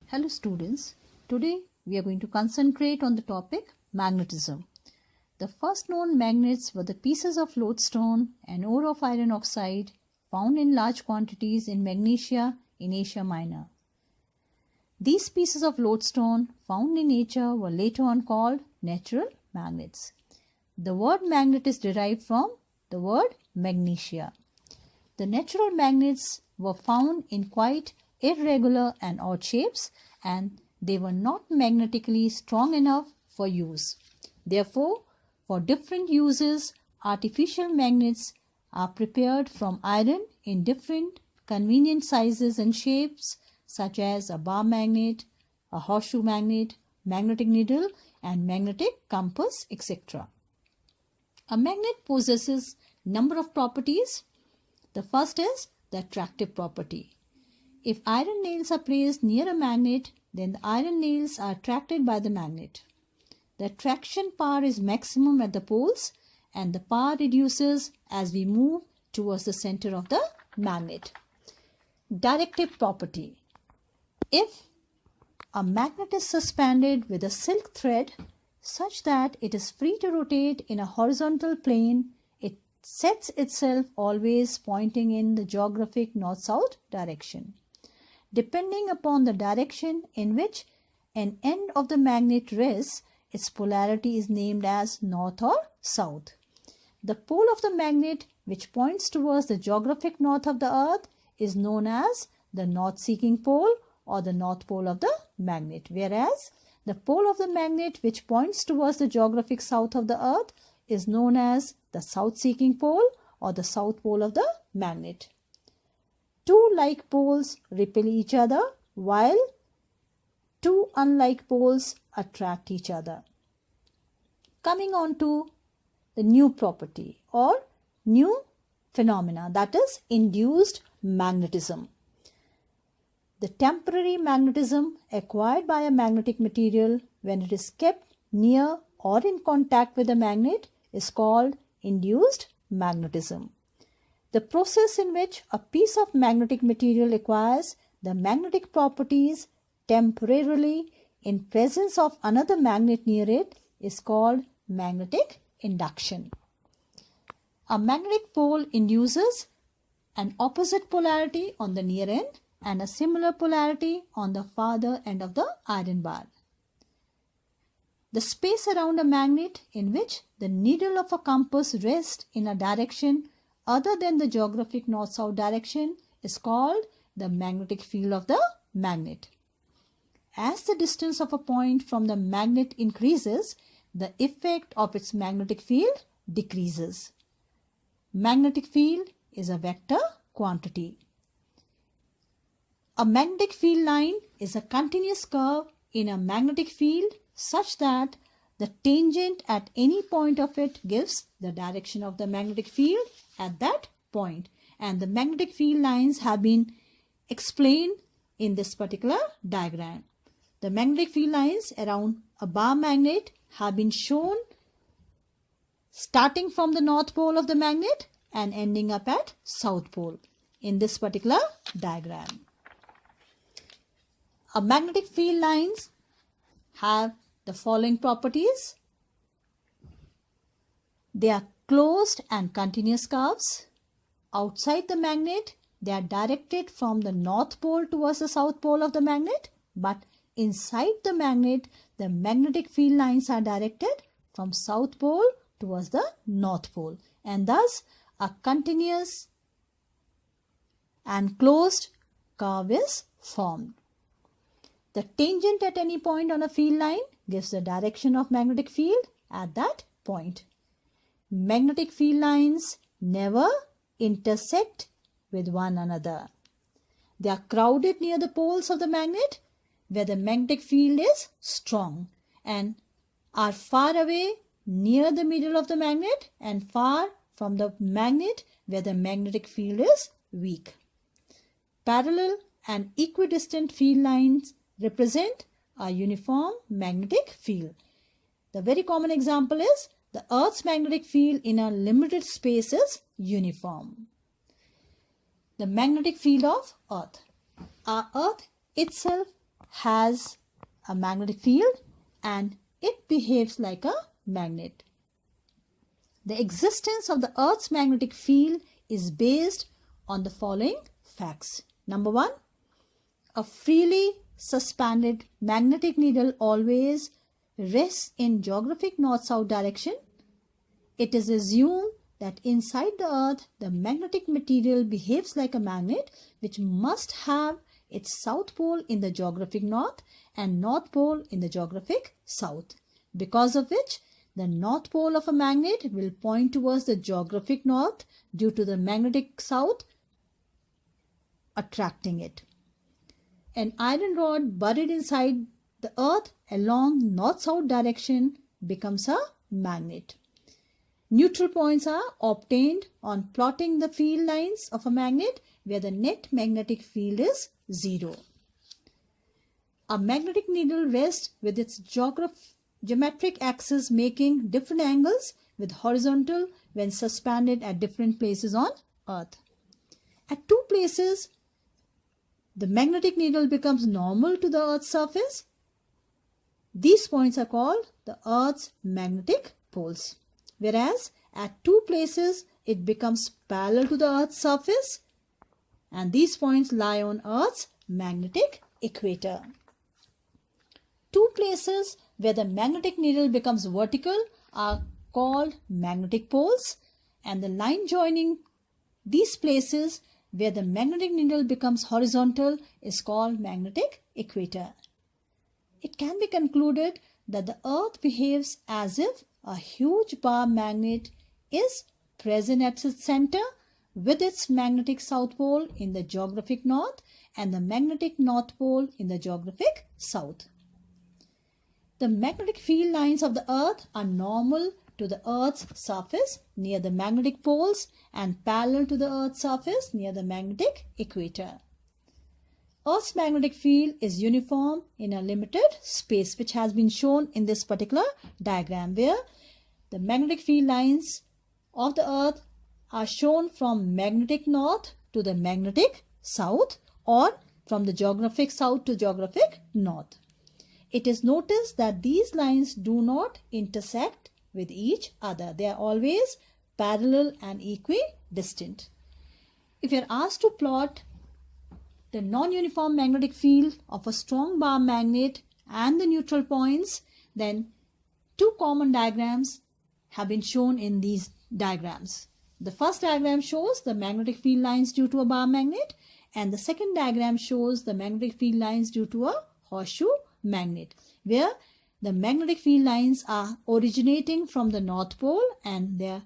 Hello students, today we are going to concentrate on the topic magnetism. The first known magnets were the pieces of lodestone and ore of iron oxide found in large quantities in Magnesia in Asia Minor. These pieces of lodestone found in nature were later on called natural magnets. The word magnet is derived from the word magnesia. The natural magnets were found in quite irregular and odd shapes, and they were not magnetically strong enough for use. Therefore, for different uses, artificial magnets are prepared from iron in different convenient sizes and shapes, such as a bar magnet, a horseshoe magnet, magnetic needle, and magnetic compass, etc. A magnet possesses number of properties. The first is the attractive property. If iron nails are placed near a magnet, then the iron nails are attracted by the magnet. The attraction power is maximum at the poles, and the power reduces as we move towards the center of the magnet. Directive property. If a magnet is suspended with a silk thread such that it is free to rotate in a horizontal plane, it sets itself always pointing in the geographic north-south direction. Depending upon the direction in which an end of the magnet rests, its polarity is named as north or south. The pole of the magnet which points towards the geographic north of the earth is known as the north-seeking pole or the north pole of the magnet, whereas the pole of the magnet which points towards the geographic south of the earth is known as the south-seeking pole or the south pole of the magnet. Two like poles repel each other, while two unlike poles attract each other. Coming on to the new property or new phenomena, that is induced magnetism. The temporary magnetism acquired by a magnetic material when it is kept near or in contact with a magnet is called induced magnetism. The process in which a piece of magnetic material acquires the magnetic properties temporarily in presence of another magnet near it is called magnetic induction. A magnetic pole induces an opposite polarity on the near end and a similar polarity on the farther end of the iron bar. The space around a magnet in which the needle of a compass rests in a direction other than the geographic north-south direction is called the magnetic field of the magnet. As the distance of a point from the magnet increases, the effect of its magnetic field decreases. Magnetic field is a vector quantity. A magnetic field line is a continuous curve in a magnetic field such that the tangent at any point of it gives the direction of the magnetic field at that point. And the magnetic field lines have been explained in this particular diagram. The magnetic field lines around a bar magnet have been shown starting from the north pole of the magnet and ending up at south pole in this particular diagram. A magnetic field lines have the following properties. They are closed and continuous curves. Outside the magnet, they are directed from the north pole towards the south pole of the magnet, but inside the magnet, the magnetic field lines are directed from south pole towards the north pole, and thus a continuous and closed curve is formed. The tangent at any point on a field line gives the direction of magnetic field at that point. Magnetic field lines never intersect with one another. They are crowded near the poles of the magnet where the magnetic field is strong and are far away near the middle of the magnet and far from the magnet where the magnetic field is weak. Parallel and equidistant field lines represent a uniform magnetic field. The very common example is the Earth's magnetic field in a limited space is uniform. The magnetic field of Earth. Our Earth itself has a magnetic field and it behaves like a magnet. The existence of the Earth's magnetic field is based on the following facts. Number one, a freely suspended magnetic needle always rests in geographic north-south direction. It is assumed that inside the Earth, the magnetic material behaves like a magnet, which must have its south pole in the geographic north and north pole in the geographic south, because of which the north pole of a magnet will point towards the geographic north due to the magnetic south attracting it. An iron rod buried inside the Earth along north-south direction becomes a magnet. Neutral points are obtained on plotting the field lines of a magnet where the net magnetic field is 0. A magnetic needle rests with its geometric axis making different angles with horizontal when suspended at different places on Earth. At two places, the magnetic needle becomes normal to the Earth's surface. These points are called the Earth's magnetic poles. Whereas at two places it becomes parallel to the Earth's surface, and these points lie on Earth's magnetic equator. Two places where the magnetic needle becomes vertical are called magnetic poles, and the line joining these places where the magnetic needle becomes horizontal is called magnetic equator. It can be concluded that the Earth behaves as if a huge bar magnet is present at its center with its magnetic south pole in the geographic north and the magnetic north pole in the geographic south. The magnetic field lines of the Earth are normal to the Earth's surface near the magnetic poles and parallel to the Earth's surface near the magnetic equator. Earth's magnetic field is uniform in a limited space, which has been shown in this particular diagram, where the magnetic field lines of the Earth are shown from magnetic north to the magnetic south or from the geographic south to geographic north. It is noticed that these lines do not intersect with each other. They are always parallel and equidistant. If you are asked to plot the non-uniform magnetic field of a strong bar magnet and the neutral points, then two common diagrams have been shown in these diagrams. The first diagram shows the magnetic field lines due to a bar magnet, and the second diagram shows the magnetic field lines due to a horseshoe magnet, where the magnetic field lines are originating from the north pole and they are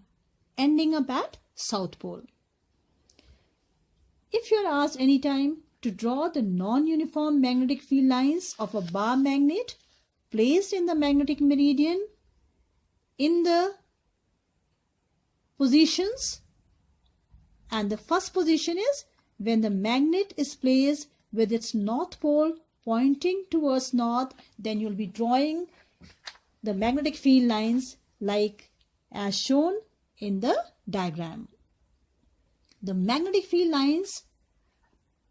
ending up at south pole. If you are asked anytime to draw the non-uniform magnetic field lines of a bar magnet placed in the magnetic meridian in the positions, and the first position is when the magnet is placed with its north pole pointing towards north, then you'll be drawing the magnetic field lines like as shown in the diagram. The magnetic field lines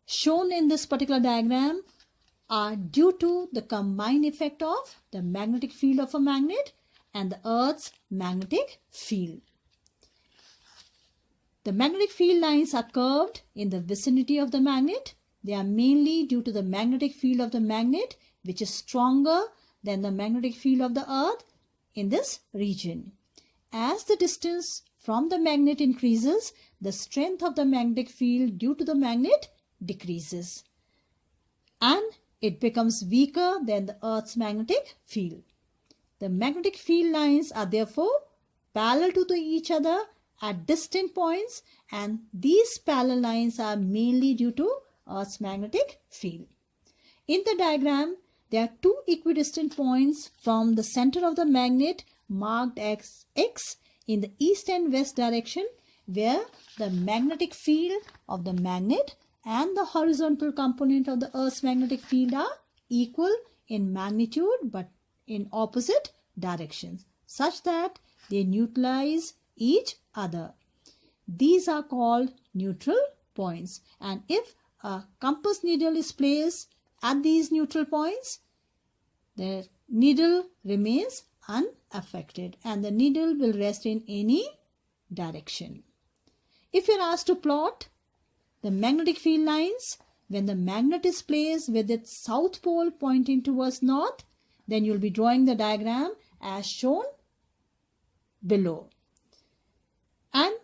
shown in this particular diagram are due to the combined effect of the magnetic field of a magnet and the Earth's magnetic field. The magnetic field lines are curved in the vicinity of the magnet. They are mainly due to the magnetic field of the magnet, which is stronger than the magnetic field of the Earth in this region. As the distance from the magnet increases, the strength of the magnetic field due to the magnet decreases and it becomes weaker than the Earth's magnetic field. The magnetic field lines are therefore parallel to each other at distant points, and these parallel lines are mainly due to Earth's magnetic field. In the diagram, there are two equidistant points from the center of the magnet marked as X in the east and west direction, where the magnetic field of the magnet and the horizontal component of the Earth's magnetic field are equal in magnitude but in opposite directions, such that they neutralize each other. These are called neutral points, and if a compass needle is placed at these neutral points, the needle remains unaffected and the needle will rest in any direction. If you are asked to plot the magnetic field lines when the magnet is placed with its south pole pointing towards north, then you will be drawing the diagram as shown below. And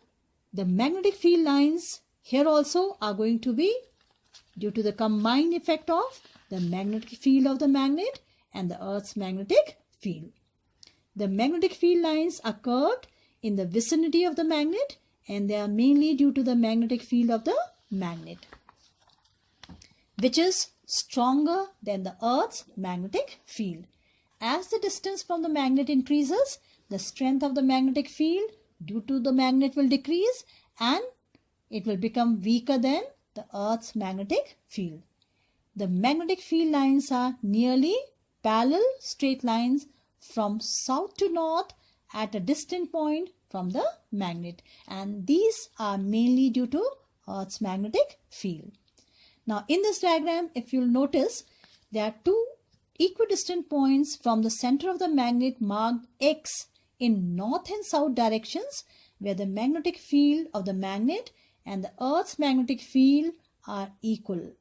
the magnetic field lines here also are going to be due to the combined effect of the magnetic field of the magnet and the Earth's magnetic field. The magnetic field lines are curved in the vicinity of the magnet and they are mainly due to the magnetic field of the magnet, which is stronger than the Earth's magnetic field. As the distance from the magnet increases, the strength of the magnetic field due to the magnet will decrease and it will become weaker than the Earth's magnetic field. The magnetic field lines are nearly parallel straight lines from south to north at a distant point from the magnet, and these are mainly due to Earth's magnetic field. Now in this diagram, if you'll notice, there are two equidistant points from the center of the magnet marked X in north and south directions, where the magnetic field of the magnet and the Earth's magnetic field are equal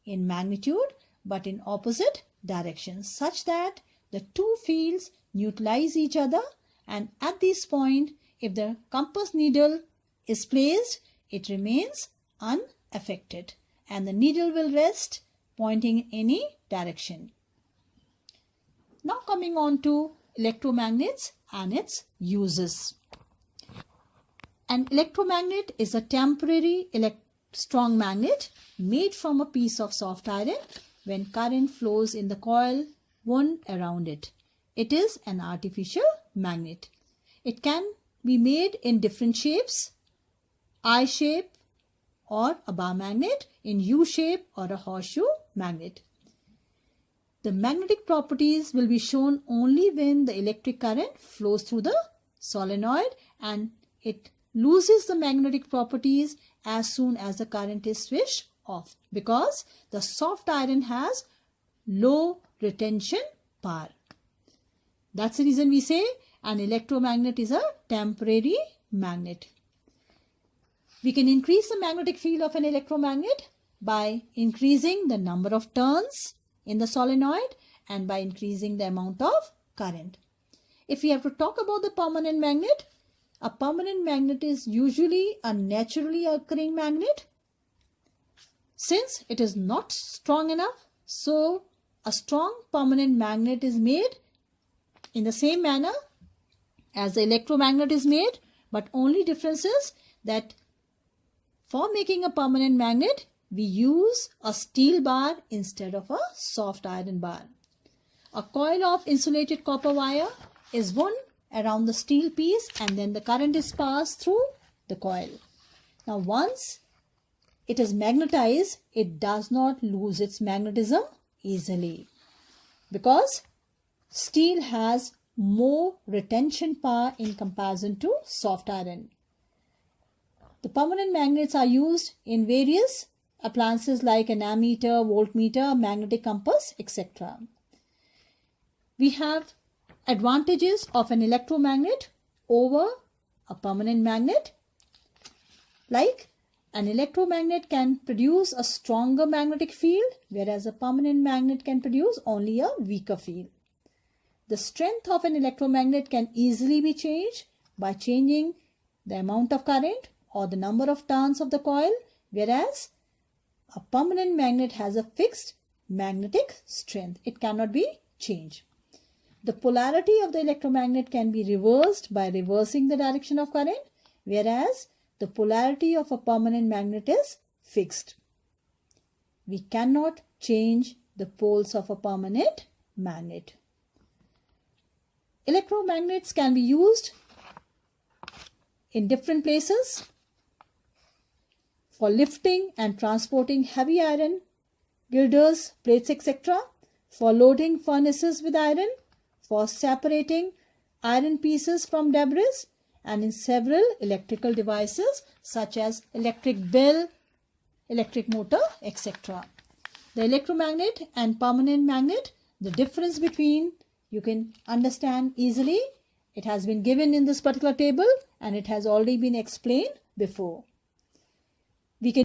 in magnitude but in opposite directions, such that the two fields neutralize each other, and at this point, if the compass needle is placed, it remains unaffected and the needle will rest pointing in any direction. Now coming on to electromagnets and its uses. An electromagnet is a temporary strong magnet made from a piece of soft iron when current flows in the coil wound around it. It is an artificial magnet. It can be made in different shapes, I shape or a bar magnet, in U shape or a horseshoe magnet. The magnetic properties will be shown only when the electric current flows through the solenoid, and it loses the magnetic properties as soon as the current is switched off, because the soft iron has low retention power. That's the reason we say an electromagnet is a temporary magnet. We can increase the magnetic field of an electromagnet by increasing the number of turns in the solenoid and by increasing the amount of current. If we have to talk about the permanent magnet, a permanent magnet is usually a naturally occurring magnet. Since it is not strong enough, so a strong permanent magnet is made in the same manner as the electromagnet is made, but only difference is that for making a permanent magnet, we use a steel bar instead of a soft iron bar. A coil of insulated copper wire is wound around the steel piece and then the current is passed through the coil. Now once it is magnetized, it does not lose its magnetism easily because steel has more retention power in comparison to soft iron. The permanent magnets are used in various appliances like an ammeter, voltmeter, magnetic compass, etc. We have advantages of an electromagnet over a permanent magnet. Like an electromagnet can produce a stronger magnetic field, whereas a permanent magnet can produce only a weaker field. The strength of an electromagnet can easily be changed by changing the amount of current or the number of turns of the coil, whereas a permanent magnet has a fixed magnetic strength. It cannot be changed. The polarity of the electromagnet can be reversed by reversing the direction of current, whereas the polarity of a permanent magnet is fixed. We cannot change the poles of a permanent magnet. Electromagnets can be used in different places for lifting and transporting heavy iron, girders, plates, etc., for loading furnaces with iron, for separating iron pieces from debris, and in several electrical devices such as electric bell, electric motor, etc. The electromagnet and permanent magnet, the difference between, you can understand easily. It has been given in this particular table and it has already been explained before. We can